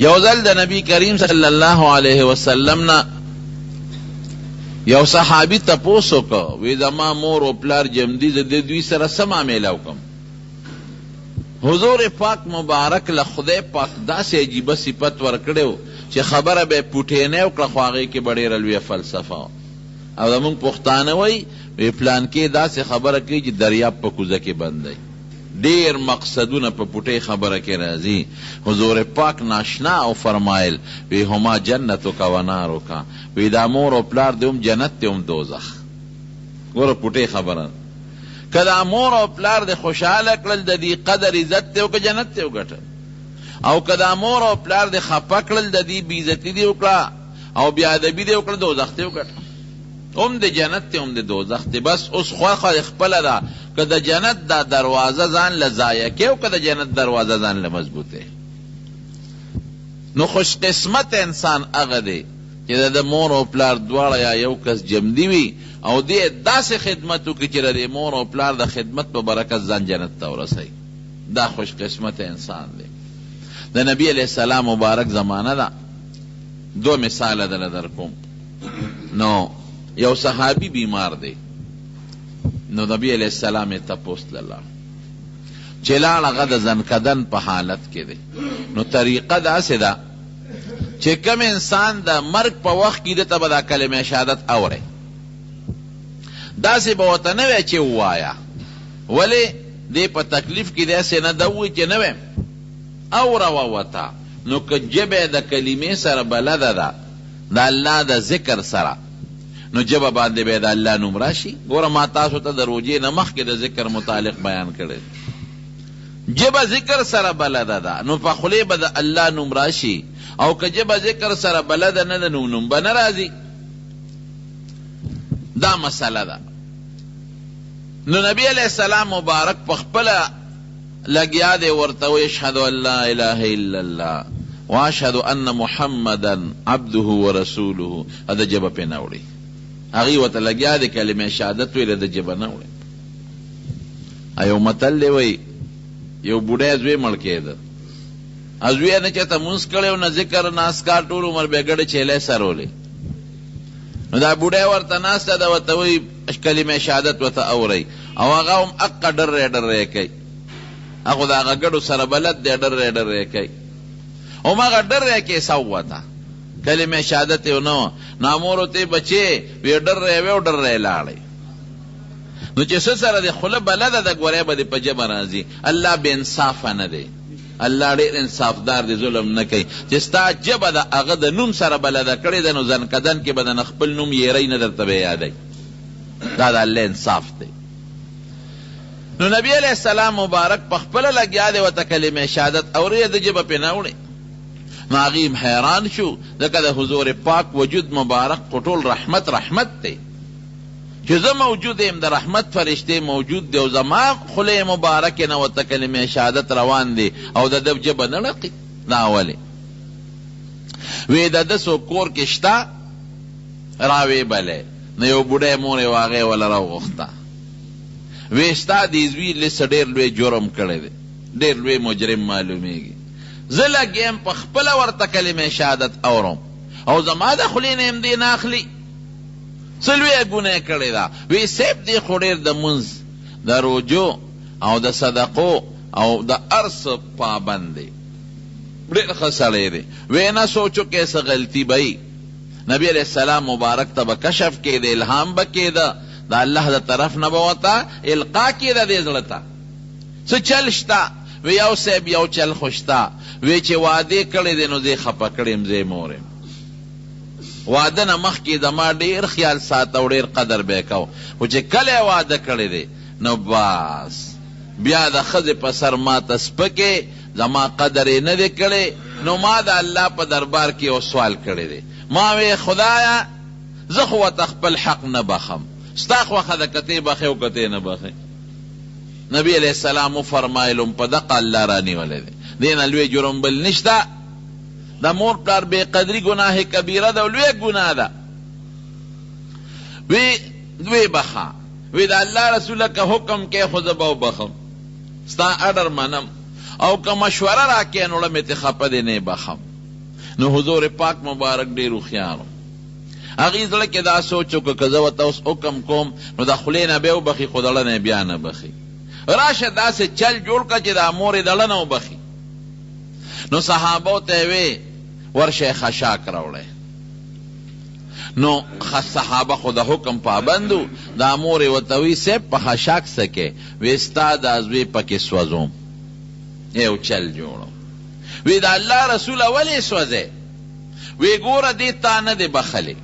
یو ځل د نبی کریم صلی الله علیه وسلم نه یو صحابي تپوس وکړ، وی زما مور او پلار جمدي زه د دوی سره څه معامله وکړم؟ حضور پاک مبارک له خدای پاک داسې عجیبه صفت ورکړی و چې خبره به یې پوټینۍ وکړه خو هغې کې به ډېره لویه فلسفه او زمونږ پښتانه وایي وی پلانکې داسې خبره کوي چې دریاب په کوزه کې بند دی، ډیر مقصدونه په پټې خبره کې راځي. حضور پاک ناشنا او فرمایل وی هما جنتک و نارک، وی دا مور او پلار دی هم جنت دی هم دوزخ. ګوره پټې خبره که دا مور او پلار دی خوشحاله کړل د دې قدر عزت دی او که جنت دی وګټل، او که دا مور او پلار دی خفه کړل د دې بېعزتي دی وکړه او بېادبي دی وکړه دوزخ دی وګټه، هم د جنت دی هم د دوزخ دی. بس اوس خوښه خپله ده که د جنت دا دروازه ځان له ضایع کې او که د جنت دروازه ځان له مضبوطې. نو خوش قسمت انسان هغه دی چې د مور او پلار دواړه یا یو کس جمدي وي او دې داسې خدمت وکړي چې د مور او پلار د خدمت په برکت ځان جنت ته ورسوي. دا خوش قسمت انسان دی. د نبی علیه السلام مبارک زمانه ده. دو مثاله دله در کوم. نو یو صحابي بیمار دی، نو نبی علیہ السلام تپوس لله چې لاړ هغه د زنکدن په حالت کې دی. نو طریقه داسې ده چې کوم انسان د مرګ په وخت کې دته به دا کلمه شهادت اوري، داسې به ورته نه وی چې ووایه، ولې دې په تکلیف کې داسې نه ده ووایي چې نه ویم اوره ووته. نو که ژبه د کلمې سره بلده ده د الله د ذکر سره، نو جبه باندې به د الله نوم راشي. ګوره ما تاسو ته د روژې نه مخکې د ذکر متعلق بیان کړی، جبه ذکر سره بلده ده نو په خولې به د الله نوم راشي، او که جبه ذکر سره بلده نه ده نو نوم به نه راځي. دا مسله ده. نو نبی علیہ السلام مبارک په خپله لګیا دی ورته وی اشهد ان لا اله الا الله واشهد ان محمدا عبده ورسوله. دا جبه پې نه وړي، هغې ورته لګیا دی کلمې شهادت ویله د جبه نه وړي. یو متل دی وایي یو بوډی زوی مړ کېده، زوی یې نه چېرته مونځ کړی نه ذکر نه اسکار، ټول عمر به یې ګډې چیلې سرولې. نو دا بوډی ورته ناسته ده، ورته وایي کلمې شهادت ورته اورئ، او هغه هم اقه ډرې ډرې کوي، هغه د هغه ګډو سره بلد دی ډرې ډرې کوي، هم هغه ډرې کې سوته کلمه شهادت یو نو نامورو ته بچې وی ډرې وی ډرې لاړې. نو چې څه سره د خوله بلده د ګورې به د په جبه راځي. الله بې انصافه نه دی، الله ډېر انصافدار دی، ظلم نه کوي. چې ستا جبه د هغه د نوم سره بلده کړې ده نو زنکدن کې به د خپل نوم یېری نه درته به یادوي. دا د الله انصاف دی. نو نبی علیہ السلام مبارک په خپله لګیا دی ورته کلمې شهادت اورې د جبه پې نه وړې. نو هغې حیران شو، ځکه د حضور پاک وجود مبارک خو ټول رحمت رحمت دی، چې زه موجود یم د رحمت فرشتې موجود دی او زما خولې مبارکې نه ورته کلمې شهادت روان دی او د ده جبه نه ړقي. دا ولې وی د ده څوک کور کې شته راوی بلی. نو یو بوډی مور یې هغې وله راوغوښته، وی ستا دې زوی لسه ډېر لوی جرم کړی دی، ډېر لوی مجرم معلومیږي، زه لګیم په خپله ورته کلمې شهادت اورم او زما د خولې نه هم دې نه اخلي، څه لویه ګناه کړې ده. وی صیب دې خو ډېر د منځ د روجو او د صدقو او د هر څه پابند دی، ډېر ښه سړی دی. وی نه سوچو کې څه غلطي به نبی علیہ السلام مبارک ته به کشف کېده، الهام به کېده، د الله د طرف نه به ورته القا کېده دې زړه ته. څه چل شته؟ وی یو صاحب یو چل خو شته، وی چې واده کړی دی نو زه خفه کړی یم، زه مور یم، واده نه مخکې زما ډېر خیال ساته او ډېر قدر به یې کو، خو چې کله یې واده کړی دی نو بس بیا د ښځې په سر ماته سپکې زما قدر یې نه دی کړی. نو ما د الله په دربار کې یو سوال کړی دی، ما وی خدایا زه خو ورته خپل حق نه بخم، ستا خوښه ده که ته بخې او که ته نه بخې. نبی علیہ السلام وفرمایلم په دقه الله رانیولی دی، دې نه لوی جرم بل نشته. د مور پلار بې قدري ګناه کبیره ده او لویه ګناه ده. وی بخه، وی د الله رسوله که حکم کې خو زه به وبخم، ستا اډر منم، او که مشوره راکې نو ړمې ته خفه دی نه بخم. نو حضور پاک مبارک ډېر هوښیار هغې زړه کې دا سوچ وکړه که زه ورته اوس حکم کوم نو د خولې نه به وبخي خو دړه نه بیا نه بخي راشه داسې چل جوړ کړه چې دا مور یې دړه نه وبخي نو صحابو ته یې وې ورشه خشاک راوړی نو صحابه خو د حکم پابندو دا مور یې ورته وی صاحب په خشاک څه کې وی ستا دا زوی پکې سوځوم یو چل جوړو وی دا الله رسوله ولې سوځې وی ګوره دې تا نه دی بخلی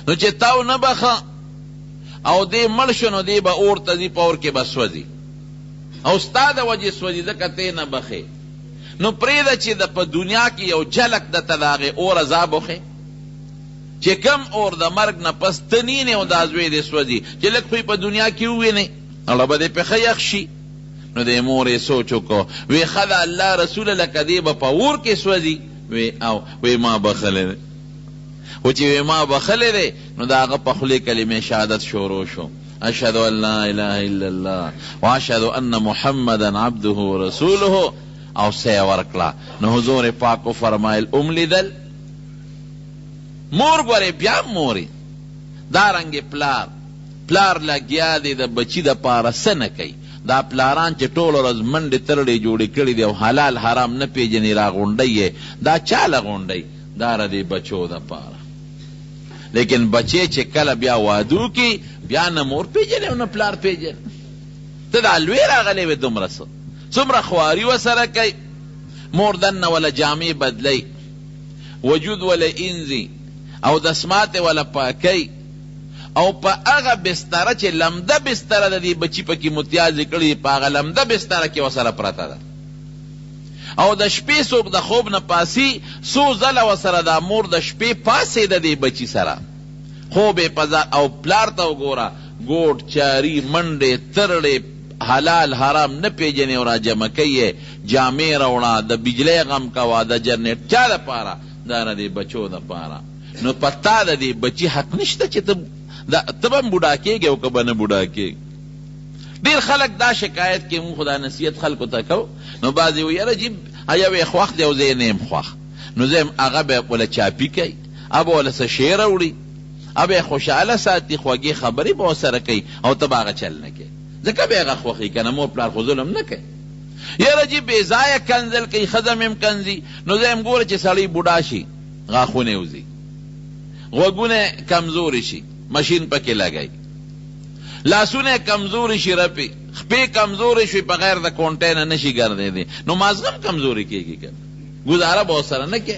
نو چې تاو نه بخه او دې مړ شو نو دې به اور ته ځي په اور کې به سوځي او ستا د وجې سوځي ځکه ته نه بخې نو پرېږده چې د په دنیا کې یو جلک درته د هغې اور عذاب وښې چې کم اور د مرګ نه پس ته نینې او دا زوی دې سوځي چې لږ خو په دنیا کې ووینې اړه به دې پې ښه یخ شي نو د مور یې سوچ وکړو وی ښه د الله رسوله لکه دې به په اور کې سوځي وی ما بخلی دی خو چې وی ما بخلی دی نو د هغه په خولې کلمې شهادت شروع شو اشهد ان لا اله الا الله واشهد ان محمدا عبده ورسوله او سې ورکړه نو حضور پاک فرمایل لیدل مور ګورې بیا مورې دارنګې پلار لګیا دی د بچي دپاره څه نه کوي دا پلاران چې ټول ورځ منډې ترړې جوړې کړي دي او حلال حرام نه پیژني راغونډی یې دا چا لغونډی دا د بچو دپاره لیکن بچې چې کله بیا وادو کې بیا نه مور پیژني او نه پلار پیژني ته دا لوی راغلی وې دومره څومره خواري ورسره کوي مور دننه وله جامې بدلی وجود وله انځي او دسماتې وله پاکوي او په هغه بستره چې لمده بستره د دې بچي پکې متیازې کړي په هغه لمده بستره کې ورسره پرته ده او د شپې څوک د خوب نه پاسي څو ځله ورسره دا مور د شپې پاسې د دې بچي سره خوب یې په او پلار ته وګوره ګوټ چاري منډې ترړې حلال حرام نه پیژنې او راجمع کوي جامې راوړه د بجلی غم کوه د جرنیټ چا دپاره دا د دې بچو دپاره نو په تا د دې بچي حق نشته چې ته به هم بوډا کېږي او که به نه بوډا کېږي ډېر خلک دا شکایت کې مونږ خو دا نصیحت خلکو ته کوو نو بعضې وایي یاره جي یو یې خوښ دی او زه یې نه یم خوښ نو زه یم هغه به وله چاپي کوي هغه به وله څه شی راوړي هغه به یې خوشحاله ساتي خوږې خبرې به ورسره کوي او ته به هغه چل نه کوي ځکه به هغه خوښي که نه مور پلار خو ظلم نه کوي یاره جي بې ځایه کنځل کوي ښځه مې هم کنځي نو زه یم ګوره چې سړی بوډا شي غاښونه یې وځي غوږونه کمزوري شي مشین پکې لګی لاسونه کمزوري شي رپي خپې کمزوري شي بغیر د کونټۍ نه نشي ګرځېدی نو مازغه هم کمزوري کېږي که ګزاره به ورسره نه کې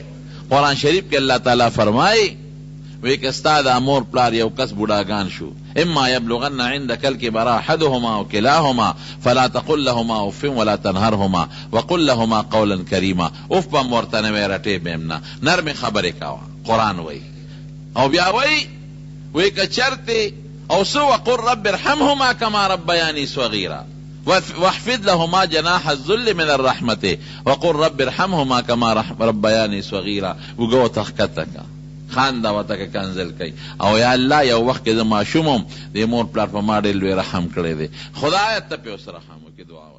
قرآن شریف کې الله تعالی فرمایي وی که ستا د مور پلار یو کس بوډاګان شو اما یبلغن عندك الکبر احدهما او کلاهما فلا تقل لهما اف ولا تنهرهما وقل لهما قولا کریما اف به هم ورته نه وایې رټې به هم نه نرمې خبرې کوه قرآن وایي او بیا وی که چرته او سو وقل رب ارحمهما كما ربياني صغيرا واحفظ لهما جناح الذل من الرحمة وقل رب ارحمهما كما ربياني صغيرا وګو تخکتک خاندا وتک کنزل کوي او یا الله یو وخت کې زما شومم د مور پلار په ما ډېر لوی رحم کړی دی خدای ته په اوس رحم وکړي دعا